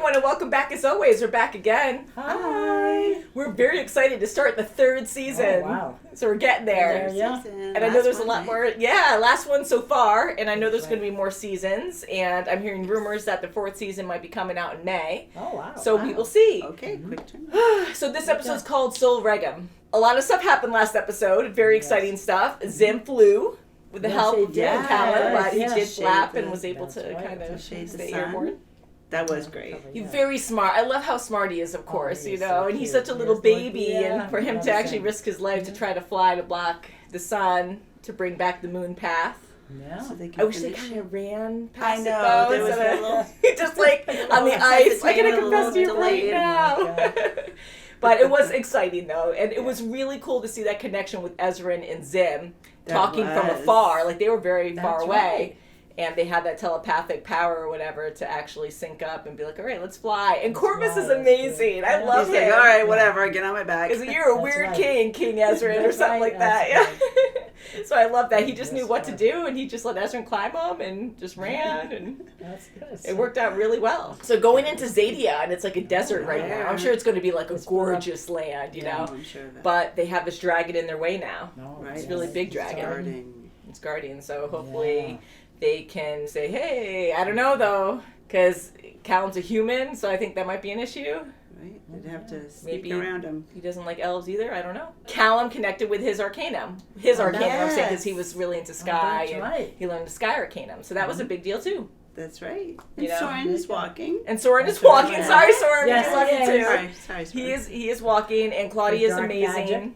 everyone, and welcome back as always. We're back again. Hi. We're very excited to start the third season. Oh, wow. So we're getting there. Yeah. And I know there's a lot more. Yeah, last one so far. And I know there's going to be more seasons. And I'm hearing rumors that the fourth season might be coming out in May. Oh, wow. So we will see. Okay, quick turn. So this episode's called Soul Regem. A lot of stuff happened last episode. Very exciting stuff. Zim flew with the help of Callum, but he did flap and was able to kind of stay airborne. That was great. He's very smart. I love how smart he is, of course, he's you know, so and he's cute. such a little baby, and for him to actually Innocent. risk his life to try to fly to block the sun to bring back the moon path. Yeah. So they can I wish they finish kind of ran I past know, it, there though, was instead a little... of just like on the ice. I gotta confess to you right delayed. now. But it was exciting, though, and it was really cool to see that connection with Ezrin and Zim talking from afar. Like, they were very far away. Right. And they had that telepathic power or whatever to actually sync up and be like, all right, let's fly. And Corvus is amazing. I love He's him. like, all right, whatever, get on my back. Because you're a weird king, King Ezrin, or something like that. Yeah. So I love that. He just knew what to do, and he just let Ezrin climb him and just ran, and it worked out really well. So going into Zadia, and it's like a desert right now. I'm sure it's going to be like a gorgeous land, you know. I'm sure of that. But they have this dragon in their way now. Right. It's a really big dragon. Guarding. It's guardian, so hopefully they can say, hey, I don't know though, because Callum's a human, so I think that might be an issue. Right? They'd have to sneak Maybe around him. he doesn't like elves either, I don't know. Callum connected with his arcanum. His arcanum, I'm saying, because he was really into sky, and he learned the sky arcanum, so that was a big deal too. That's right. And You know? Soren is walking. And Soren is walking. Yeah. Sorry, Soren, Yes, we love you too. Sorry, He is walking, and Claudia is With dark amazing. magic.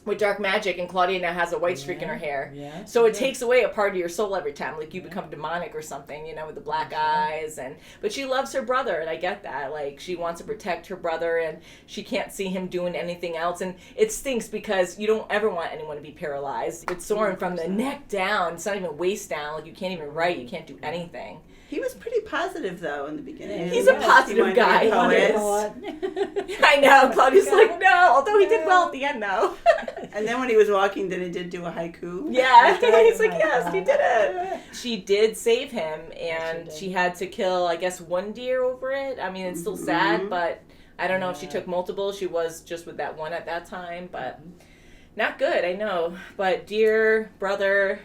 With dark magic, and Claudia now has a white streak in her hair. Yeah. So it takes away a part of your soul every time, like you become demonic or something, you know, with the black eyes. But she loves her brother, and I get that. Like, she wants to protect her brother, and she can't see him doing anything else. And it stinks because you don't ever want anyone to be paralyzed. With Soren, from the neck down, it's not even waist down. Like, you can't even write, you can't do anything. He was pretty positive, though, in the beginning. He's a positive guy. He is. I know. Claudia's like, no. Although he did well at the end, though. And then when he was walking, then he did do a haiku. Yeah. He's like, yes, he did it. She did save him, and she had to kill, I guess, one deer over it. I mean, it's still sad, but I don't know if she took multiple. She was just with that one at that time, but not good, I know. But dear brother,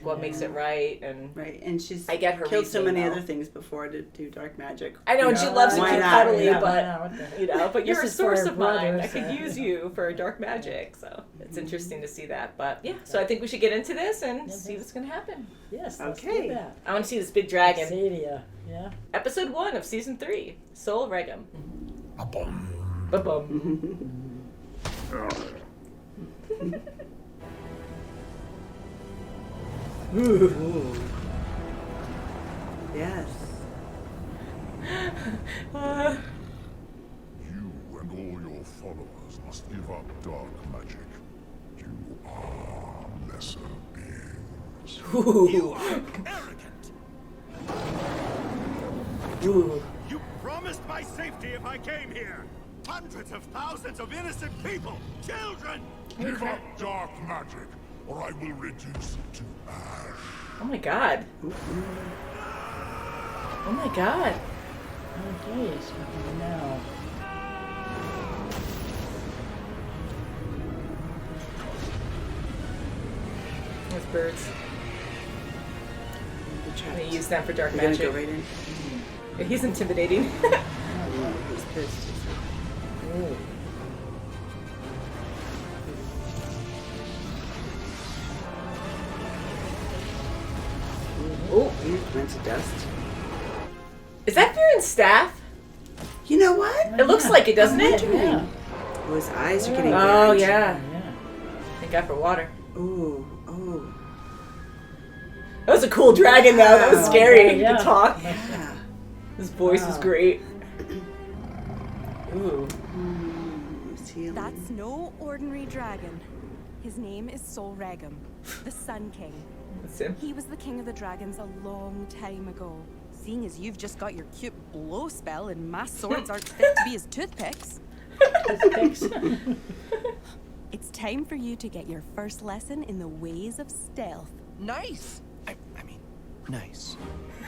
what makes it right, and she's I get her killed so many though. other things before to do dark magic. I know, and she loves to why keep not? cuddly, Yeah. but you know, but you're a This is source for of our mine. I brothers, could use you for dark magic, so it's interesting to see that. But yeah, so I think we should get into this and see what's gonna happen. Yes. Okay. That. I want to see this big dragon. Zadia. Yeah. Episode 1 of season 3, Soul Regem. Ba-bum. Ooh. Yes. You and all your followers must give up dark magic. You are lesser beings. You are arrogant. You promised my safety if I came here. Hundreds of thousands of innocent people, children. Give up dark magic, or I will reduce it to ash. Oh my god. Oh my god. Oh, geez. No. Those birds. I'm gonna use them for dark We're gonna magic. go right in. Yeah, he's intimidating. He's pissed. Ooh. Oh, He went to dust. is that Viren's staff? You know what? It looks like it, doesn't it? Yeah. Oh, his eyes are getting Oh burnt. yeah. Yeah. Thank God for water. Ooh, ooh. That was a cool dragon, though. That was scary. He Yeah. could talk. Yeah. His voice was great. Ooh. It's healing. That's no ordinary dragon. His name is Soul Regem, the Sun King. That's him. He was the king of the dragons a long time ago. Seeing as you've just got your cute blow spell and my swords aren't fit to be as toothpicks, it's time for you to get your first lesson in the ways of stealth. Nice. I mean, Nice.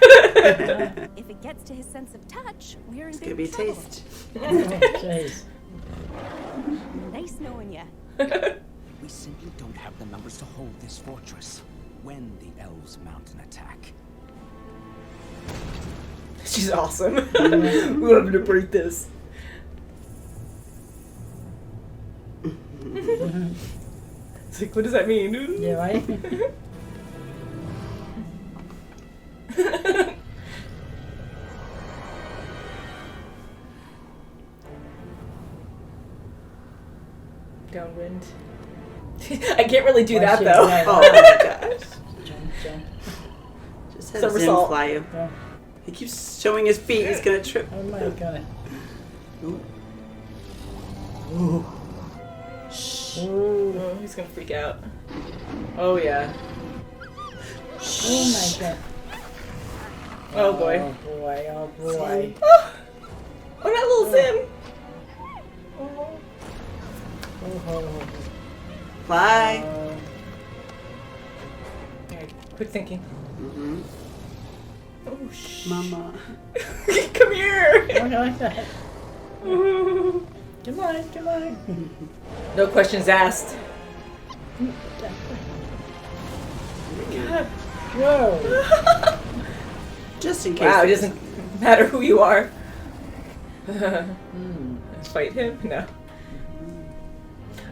If it gets to his sense of touch, we're in It's gonna big be a trouble. taste. Oh, jeez. Nice knowing you. We simply don't have the numbers to hold this fortress when the elves mount an attack. She's awesome. We're having to break this. It's like, what does that mean? Yeah, right? Downwind. I can't really do that Why though. should- Oh my gosh. Jump, jump. Just have Zim Somersault. fly you. Oh, He keeps showing his feet. He's gonna trip. oh my god. Ooh. Ooh. Ooh. Oh, he's gonna freak out. Oh yeah. Oh my god. Oh boy. Oh boy, oh boy. Oh, that little Zim. Oh. Oh, oh, Fly. oh. Alright, quick thinking. Mm-hmm. Oh shh. Mama. Come here. Oh, no, like that. Come on, come on. No questions asked. God. Whoa. Just in case. Wow, it doesn't matter who you are. Mm. Fight him? No.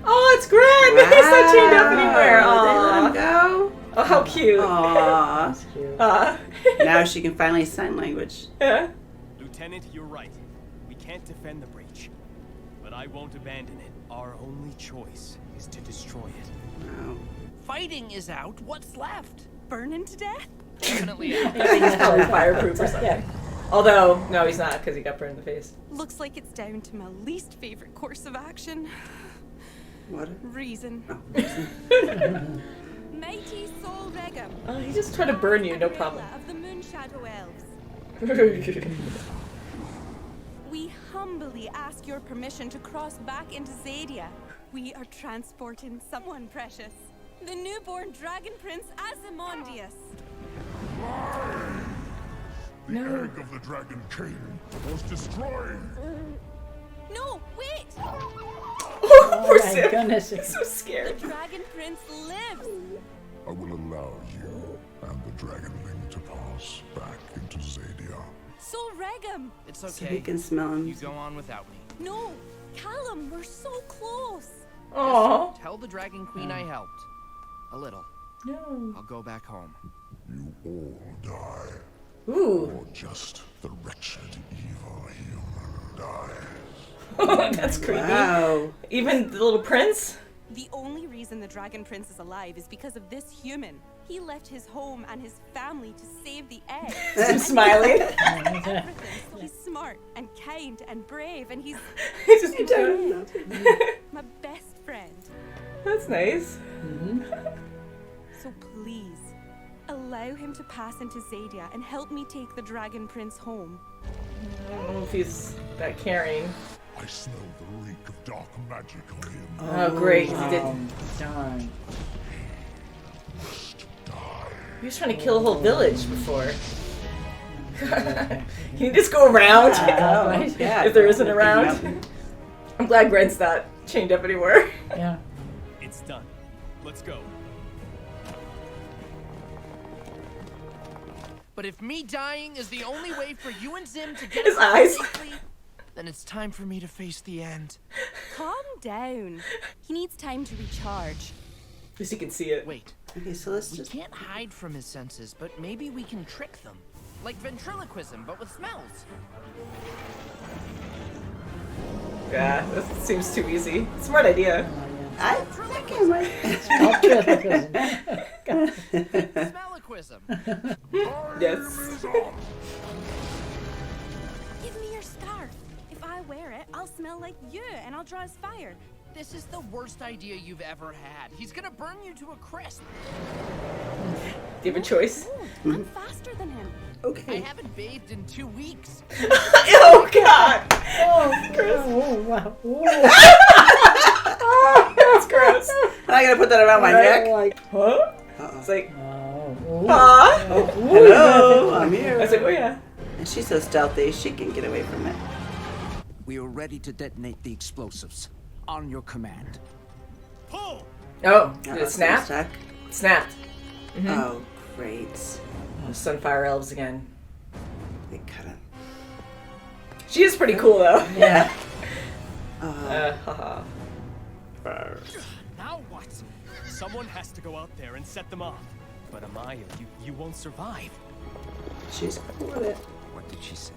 Oh, it's Gren! He's not chained up anywhere. They let him Aww. go. Oh, how cute. Aww. That's cute. Now she can finally sign language. Yeah. Lieutenant, you're right. We can't defend the breach. But I won't abandon it. Our only choice is to destroy it. Wow. Fighting is out. What's left? Burning to death? Definitely out. I think he's probably fireproof or something. Although, no, he's not because he got burned in the face. Looks like it's down to my least favorite course of action. What? Reason. Oh. Mighty Soul Regem. Oh, he just tried to burn you, no problem. Of the Moon Shadow Elves. We humbly ask your permission to cross back into Zadia. We are transporting someone precious. The newborn dragon prince Azimondius. The egg of the Dragon King was destroyed. No, wait! Oh, poor my Sim. goodness. He's so The scared. dragon prince lives! I will allow you and the Dragonling to pass back into Zadia. Soul Regem! It's So he okay. can smell him. You go on without me. No! Callum, we're so close! Aww. Tell the Dragon Queen I helped. A little. No. I'll go back home. You all die, Ooh. or just the wretched evil human dies. That's creepy. Wow. Even the little prince? The only reason the dragon prince is alive is because of this human. He left his home and his family to save the egg. I'm smiling. Everything. He's smart and kind and brave, and he's He's just my best friend. That's nice. So please, allow him to pass into Zadia and help me take the dragon prince home. I don't know if he's that caring. I smell the reek of dark magic on him. Oh, great. He did. Darn. Must die. He was trying to kill a whole village before. Can you just go around? Oh, yeah. If there isn't around. I'm glad Gren's not chained up anymore. Yeah. It's done. Let's go. But if me dying is the only way for you and Zim to get His us out eyes. safely, then it's time for me to face the end. Calm down. He needs time to recharge. At least you can see it. Wait, Okay, so let's we just. can't hide from his senses, but maybe we can trick them. Like ventriloquism, but with smells. Yeah, that seems too easy. Smart idea. I think I might. Smelliquism. Yes. Give me your scarf. If I wear it, I'll smell like you and I'll draw his fire. This is the worst idea you've ever had. He's gonna burn you to a crisp. Do you have a choice? Ooh, I'm faster than him. I Okay. haven't bathed in 2 weeks. Oh, God. Oh, wow. That's gross. I'm not gonna put that around my neck. Like, Huh? Uh-oh. It's like, oh, oh, Aw. Hello, I'm here. I was like, oh yeah. And she's so stealthy, she can get away from it. We are ready to detonate the explosives. On your command. Pull! Oh, did Uh-oh, it snap? stuck. It snapped. Oh, great. Oh, Sunfire Elves again. They cut him. She is pretty cool though. Yeah. Haha. Now what? Someone has to go out there and set them off. But Amaya, you won't survive. She's cool with it. What did she say?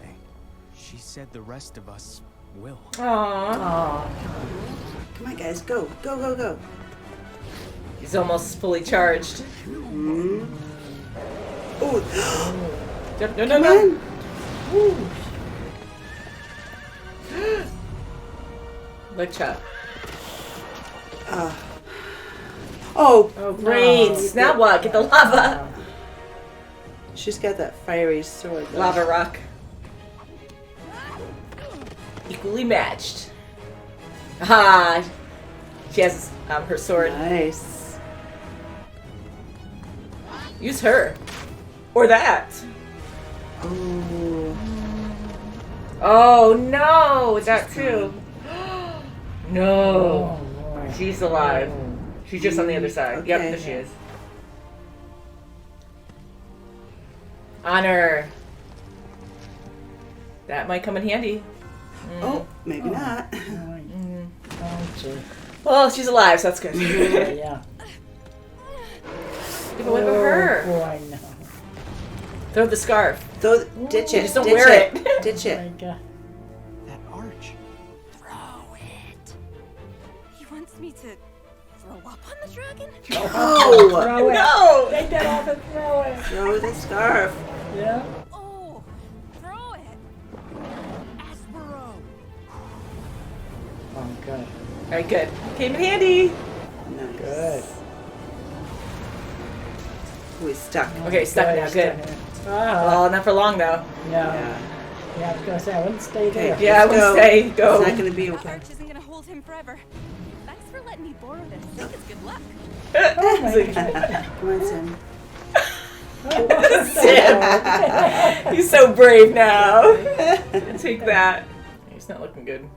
She said the rest of us will. Aww. Come on, guys, go, go, go, go. He's almost fully charged. Oh, No, no, come no. on. Leg chop. Oh, Oh, great. Now what? Get the lava. she's got that fiery sword. Though. Lava rock. Equally matched. Ah, she has her sword. Nice. Use her. Or that. Oh. Oh no, that too. No. Oh, boy. She's alive. She's just on the other side. Yep, Okay. there she is. Honor. That might come in handy. Oh, maybe not. Oh, gee. Well, she's alive, so that's good. Yeah. Give away with her. Oh, boy, no. Throw the scarf. Though, ditch it. Just don't ditch wear it. Ditch Oh, it. my God. That arch. Throw it. He wants me to throw up on the dragon? Oh! Throw it. No! Take that off and throw it. Throw the scarf. Yeah. Oh, throw it. Aspero! Oh, good. Alright, good. Came in handy. Nice. Good. Ooh, he's stuck. Okay, stuck now. Good. Ah, Well, not for long though. yeah. Yeah. Yeah, I was going to say, I wouldn't stay Okay, there. Yeah, I let's would go. say go. It's not going to be The okay. arch isn't gonna hold him forever. Thanks for letting me borrow this. Think it's good luck. Oh, my God. Come on, Sim. Sim. He's so brave now. Take that. He's not looking good.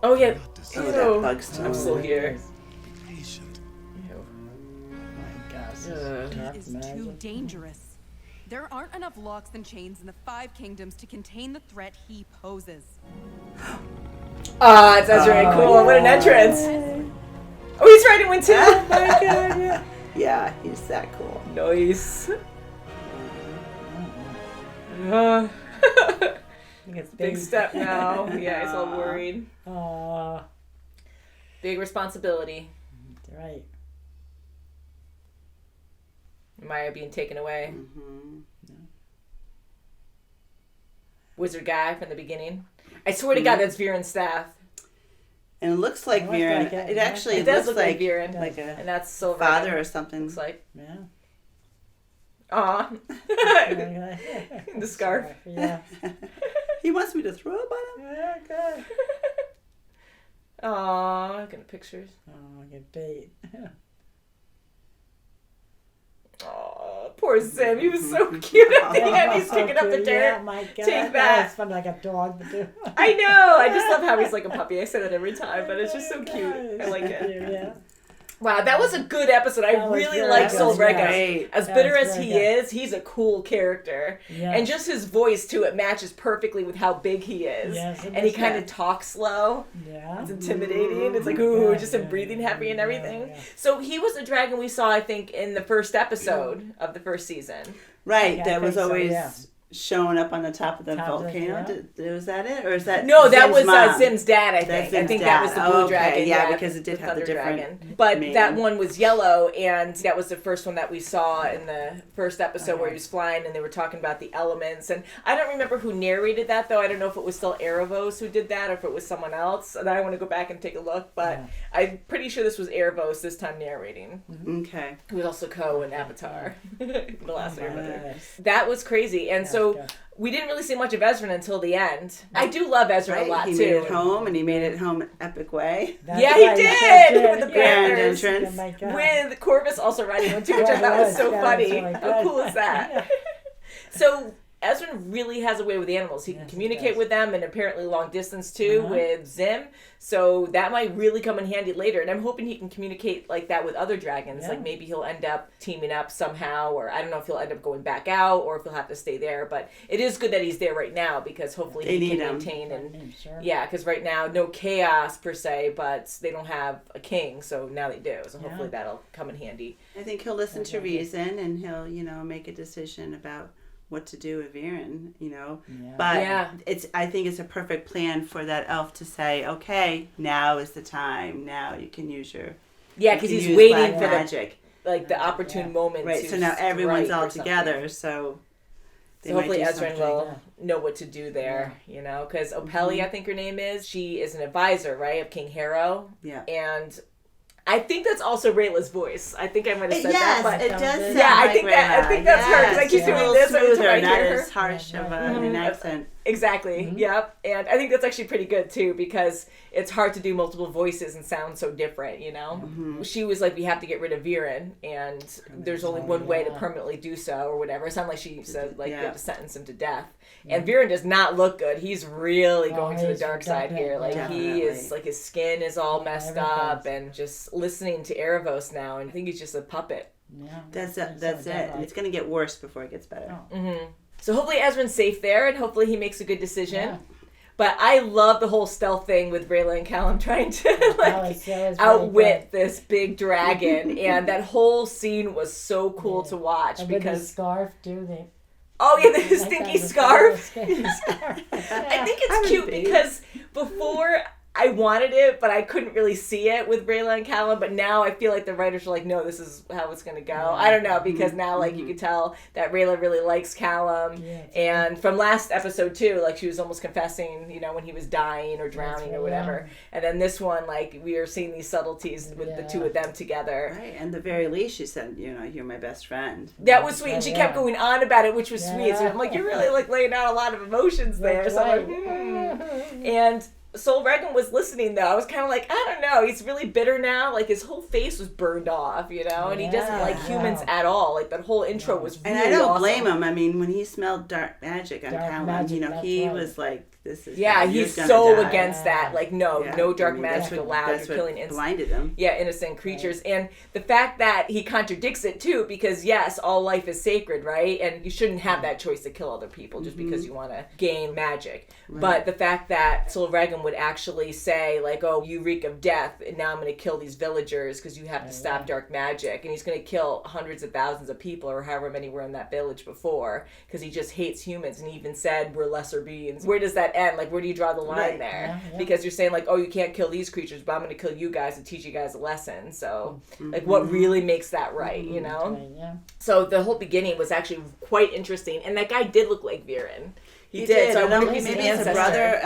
Oh yeah. Oh, Ew. that bug's still. I'm still here. Patient. Ew. My gosh. Ugh. He is too dangerous. There aren't enough locks and chains in the 5 kingdoms to contain the threat he poses. Ah, that's very cool. What an entrance. Oh, he's riding one too. Oh my god, yeah. Yeah, he's that cool. Nice. It's Big step now. Yeah, he's all worried. Oh, Big responsibility. that's right. Maya being taken away. Mm-hmm. Wizard guy from the beginning. I swear to God, that's Viren's staff. And it looks like It looks Viren. like it. It actually It does looks look like Viren. like And a that's Silver. father or something. Looks like. Yeah. Aw. In The scarf. Yeah. He wants me to throw up on him? Yeah, good. Aw, looking at pictures. Oh, get bait. Aw, poor Sim. He was so cute at the end. He's picking up the dirt. Yeah, my God. Take that. It's fun like a dog to do. I know. I just love how he's like a puppy. I say that every time, but it's just so cute. I like it. Yeah. Wow, that was a good episode. I That was really very like good. Sol Regem. Great. As That bitter was as very he good. is, he's a cool character. Yeah. And just his voice, too, it matches perfectly with how big he is. Yes, it and he does. kind of talks slow. Yeah. It's intimidating. It's like, ooh, Yeah, just him yeah, breathing heavy and everything. yeah. So he was a dragon we saw, I think, in the first episode of the first season. Right, Yeah, I that was think so, always yeah. showing up on the top of the Top of the- volcano. yeah. Was that it? Or is that No, that Zim's was mom? Zim's dad, I think. That's I Zim's think that was dad. the blue Oh, okay. dragon. Yeah, because it did have the thunder different dragon. But name. that one was yellow, and that was the first one that we saw in the first episode where he was flying, and they were talking about the elements. And I don't remember who narrated that, though. I don't know if it was still Erebos who did that, or if it was someone else. And I want to go back and take a look, but Yeah. I'm pretty sure this was Erebos this time narrating. Okay. Who was also Ko in Avatar, the last Airbender. Nice. That was crazy. And so So Okay. we didn't really see much of Ezra until the end. I do love Ezra a lot He too. made it home, and he made it home an epic way. That's Yeah, he right, did, sure with the Grand Panthers. Oh entrance. my God. With Corvus also riding one too, which I Yeah, thought it was so was funny. really How good. cool is that? So Ezra really has a way with the animals. He can Yes, he communicate does. with them, and apparently long distance too with Zim. So that might really come in handy later. And I'm hoping he can communicate like that with other dragons. Yeah. Like maybe he'll end up teaming up somehow, or I don't know if he'll end up going back out or if he'll have to stay there. But it is good that he's there right now because hopefully They he can need him. maintain and Sure. yeah, because right now no chaos per se, but they don't have a king, so now they do. So hopefully that'll come in handy. I think he'll listen to reason, and he'll, make a decision about what to do with Viren, Yeah. But Yeah. I think it's a perfect plan for that elf to say, okay, now is the time. Now you can use your Yeah, you because can he's use waiting black for the magic. the opportune moment. Right, to so now everyone's strike all or something. together, so they So might hopefully do Ezra something. will know what to do there, because Opeli, I think her name is, she is an advisor, right, of King Harrow. Yeah. And I think that's also Rayla's voice. I think I might have said Yes, that, but it does sound yeah, I like think that I think that's her because I keep Yes, doing a little this every time smoother, I not hear her. as harsh of an accent. Exactly. Yep. And I think that's actually pretty good too because it's hard to do multiple voices and sound so different, She was like, we have to get rid of Viren and there's only one way to permanently do so or whatever. It sounded like she said like we have to sentence him to death. And Viren does not look good. He's really going to the he's dark side here. Like he is like his skin is all messed up and just listening to Erebos now and I think he's just a puppet. Yeah. That's it. It's going to get worse before it gets better. So hopefully Ezra's safe there, and hopefully he makes a good decision. Yeah. But I love the whole stealth thing with Rayla and Callum trying to that was really outwit good. this big dragon, and that whole scene was so cool to watch And with the because scarf too. They oh yeah, the like stinky that, scarf. scarf. I think it's cute because before I wanted it, but I couldn't really see it with Rayla and Callum. But now I feel like the writers are like, no, this is how it's going to go. I don't know, because now like you could tell that Rayla really likes Callum. Yeah, And from last episode too, like she was almost confessing, when he was dying or drowning or whatever. And then this one, like we are seeing these subtleties with the two of them together. Right, and the very least, she said, you're my best friend. That was sweet, and she kept going on about it, which was sweet. So I'm like, you're really like laying out a lot of emotions there. That's So I'm right. like, And Sol Regem was listening though. I was kind of like, I don't know. He's really bitter now. Like his whole face was burned off, and he doesn't like humans at all. Like that whole intro was really And I don't awesome. blame him. I mean, when he smelled dark magic on Dark Callum, magic, he that's right. was like, this is Yeah, you're he's gonna so die. against that. Like, no dark that's magic what- allowed. That's You're what killing innocent. blinded him. Yeah, innocent creatures. And the fact that he contradicts it too, because yes, all life is sacred, right? And you shouldn't have that choice to kill other people just because you want to gain magic. Right. But the fact that Sol Regem would actually say, like, oh, you reek of death, and now I'm going to kill these villagers because you have to stop dark magic. And he's going to kill hundreds of thousands of people, or however many were in that village before, because he just hates humans. And he even said, we're lesser beings. Where does that end? Like, where do you draw the line Right. there? Yeah. Because you're saying, like, oh, you can't kill these creatures, but I'm going to kill you guys to teach you guys a lesson. So, like, what really makes that right, Yeah. So the whole beginning was actually quite interesting. And that guy did look like Viren. He did. So I And wonder if he's maybe an it's a ancestor.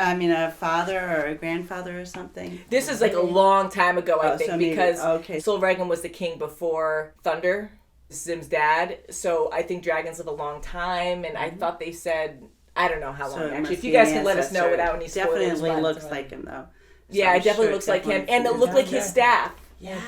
a father or a grandfather or something. This is like a long time ago, I Oh, think, so maybe- because okay. Sol Regem was the king before Thunder, Zim's dad. So I think dragons live a long time, and I thought they said, I don't know how long So it actually. must If you be guys an can let us know ancestor. without any spoilers. Definitely but- looks like him though. Yeah, I'm it definitely sure looks like him, definitely and it is. looked like his staff. Yes,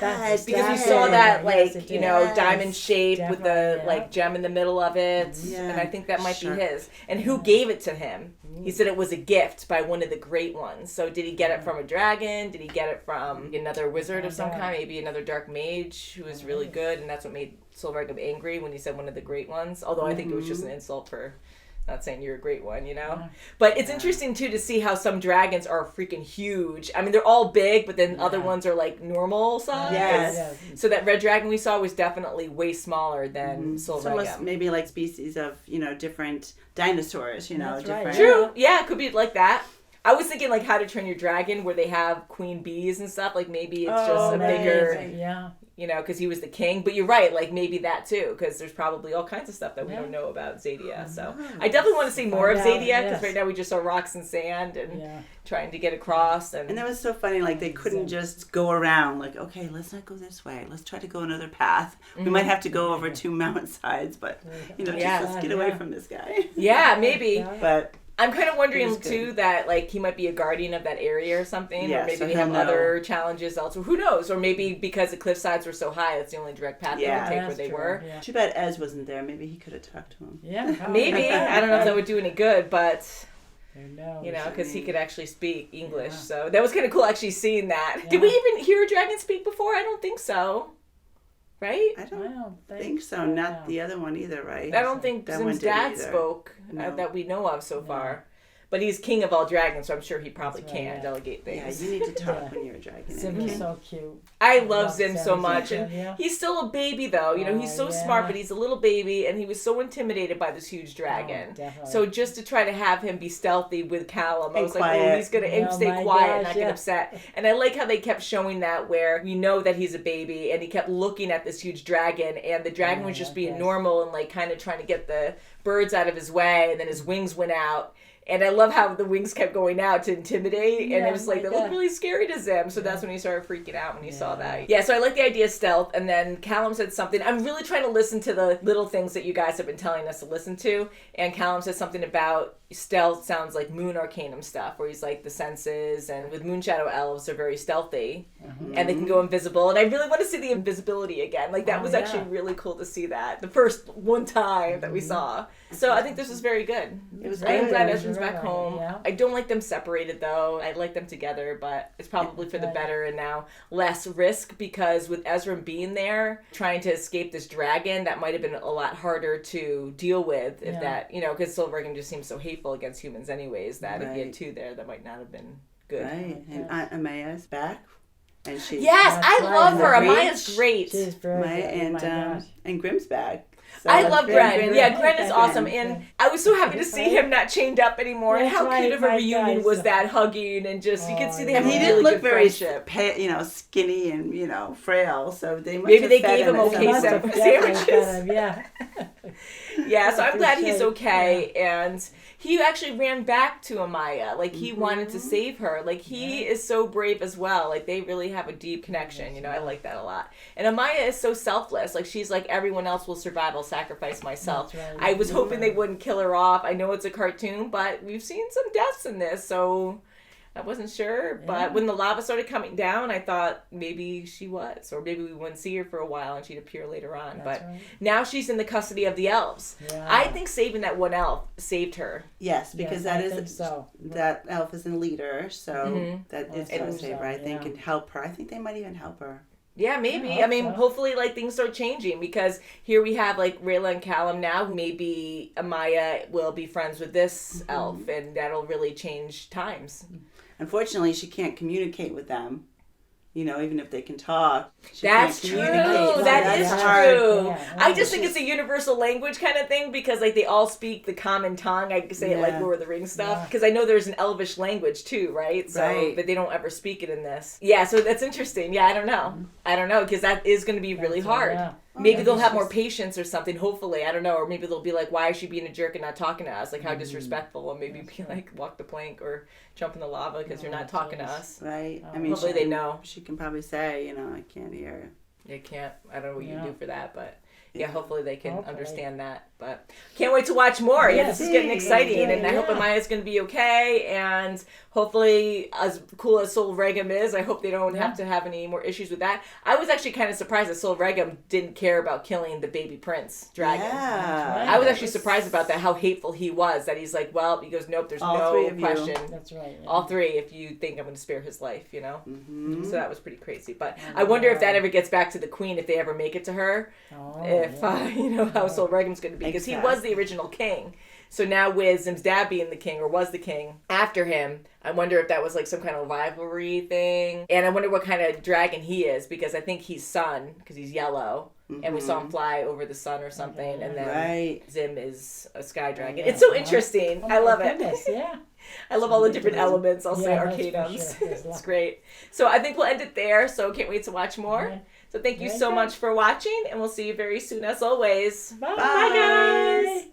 Because we yes. saw that, Yes, like, it you did. know, Yes. diamond shape with the, Definitely, like, gem in the middle of it. Yeah. And I think that might Sure. be his. And who gave it to him? He said it was a gift by one of the great ones. So did he get it from a dragon? Did he get it from another wizard of some kind? Maybe another dark mage who was really good, and that's what made Sol Regem angry when he said one of the great ones. Although I think it was just an insult for not saying you're a great one, But it's interesting, too, to see how some dragons are freaking huge. I mean, they're all big, but then other ones are, like, normal size. Yes. So that red dragon we saw was definitely way smaller than Sol It's almost Regem. maybe like species of, different dinosaurs, That's right. different. True. Yeah, it could be like that. I was thinking, like, How to Train Your Dragon, where they have queen bees and stuff. Like, maybe it's just a bigger... Yeah. you know, because he was the king. But you're right, like maybe that too, because there's probably all kinds of stuff that we don't know about Zadia. So I definitely want to see more of Zadia, because right now we just saw rocks and sand and trying to get across. And that was so funny, like they couldn't just go around, like, okay, let's not go this way. Let's try to go another path. We might have to go over 2 mountainsides, but, you know, just let's get away from this guy. Yeah, maybe. But I'm kind of wondering too that like he might be a guardian of that area or something, or maybe they have other challenges elsewhere. Who knows? Or maybe because the cliff sides were so high, it's the only direct path they could take where they were. Yeah. Too bad Ez wasn't there. Maybe he could have talked to him. Yeah, maybe. I don't know if that would do any good, but who knows? you know, because he could actually speak English. So that was kind of cool actually seeing that. Did we even hear a dragon speak before? I don't think so. Right? I don't think so. Not the other one either, right? I don't think Zim's dad spoke that we know of so far. But he's king of all dragons, so I'm sure he probably can delegate things. Yeah, you need to talk when you're a dragon. Zim is so cute. I love Zim so much. And he's still a baby, though. You know, he's so smart, but he's a little baby, and he was so intimidated by this huge dragon. So just to try to have him be stealthy with Callum, I was like, oh, he's going to stay quiet and not get upset. And I like how they kept showing that where we know that he's a baby, and he kept looking at this huge dragon, and the dragon was just being normal and like kind of trying to get the birds out of his way, and then his wings went out. And I love how the wings kept going out to intimidate, and it was like, they looked really scary to Zim, so that's when he started freaking out when he saw that. Yeah, so I like the idea of stealth, and then Callum said something. I'm really trying to listen to the little things that you guys have been telling us to listen to, and Callum said something about stealth sounds like Moon Arcanum stuff, where he's like the senses, and with Moonshadow elves, they're very stealthy, and they can go invisible, and I really want to see the invisibility again. Like, that was actually really cool to see that, the first one time that we saw. So I think this was very good. It was I am good. glad Ezra's back home. I don't like them separated, though. I like them together, but it's probably for the better, and now less risk, because with Ezra being there, trying to escape this dragon, that might have been a lot harder to deal with if that, you know, because Regem just seems so hateful against humans anyways, that if he had 2 there, that might not have been good. Right, and Aunt Amaya's back. And she, I love her. Amaya's great. She's very good. And Grimm's back. So I love Gren. Yeah, Gren is awesome. And I was so happy to see him not chained up anymore. And how cute of a reunion was that, hugging and just, you could see they have he a didn't really look good very, friendship. skinny and, frail. So they must maybe have they fed gave him okay sandwiches. Yeah, so I'm glad he's okay. And he actually ran back to Amaya. Like, he wanted to save her. Like, he is so brave as well. Like, they really have a deep connection. I like that a lot. And Amaya is so selfless. Like, she's like, everyone else will survive. I'll sacrifice myself. I was hoping they wouldn't kill her off. I know it's a cartoon, but we've seen some deaths in this, so I wasn't sure. But when the lava started coming down, I thought maybe she was. Or maybe we wouldn't see her for a while and she'd appear later on. But now she's in the custody of the elves. I think saving that one elf saved her. Yes, because that elf is a leader, so that is going to save her, I think, and help her. I think they might even help her. Yeah, maybe. I mean, hopefully, like, things start changing, because here we have, like, Rayla and Callum now. Maybe Amaya will be friends with this elf, and that'll really change times. Unfortunately, she can't communicate with them. Even if they can talk. That's true. That is true. Yeah. I just think it's a universal language kind of thing, because like they all speak the common tongue. I say it like Lord of the Rings stuff, because I know there's an Elvish language too, right? So, but they don't ever speak it in this. Yeah, so that's interesting. Yeah, I don't know, because that is going to be really hard. Yeah. Maybe they'll have more patience or something, hopefully. I don't know. Or maybe they'll be like, why is she being a jerk and not talking to us? Like, how disrespectful. Or maybe be like, walk the plank or jump in the lava because you're not talking to us. Right. I mean, hopefully they know. She can probably say, I can't hear. They can't. I don't know what you do for that, but yeah, hopefully they can understand that. But can't wait to watch more. Yeah, this is getting exciting, and I hope Amaya's going to be okay, and hopefully, as cool as Sol Regem is, I hope they don't have to have any more issues with that. I was actually kind of surprised that Sol Regem didn't care about killing the baby prince dragon. Yeah. I was actually surprised about that, how hateful he was, that he's like, well, he goes, nope, there's no question. That's right. Yeah. All 3, if you think I'm going to spare his life, So that was pretty crazy. But I wonder if that ever gets back to the queen, if they ever make it to her, how Sol Regem's going to be. Because he was the original king. So now with Zim's dad being the king, or was the king after him, I wonder if that was like some kind of rivalry thing. And I wonder what kind of dragon he is, because I think he's sun, because he's yellow. And we saw him fly over the sun or something. And then Zim is a sky dragon. It's so interesting. I love it. Yeah. I love all the different elements. I'll say Yeah, that's for arcadums. sure. There's It's great. So I think we'll end it there. So can't wait to watch more. Yeah. So thank you Okay. so much for watching, and we'll see you very soon as always. Bye, Bye. guys.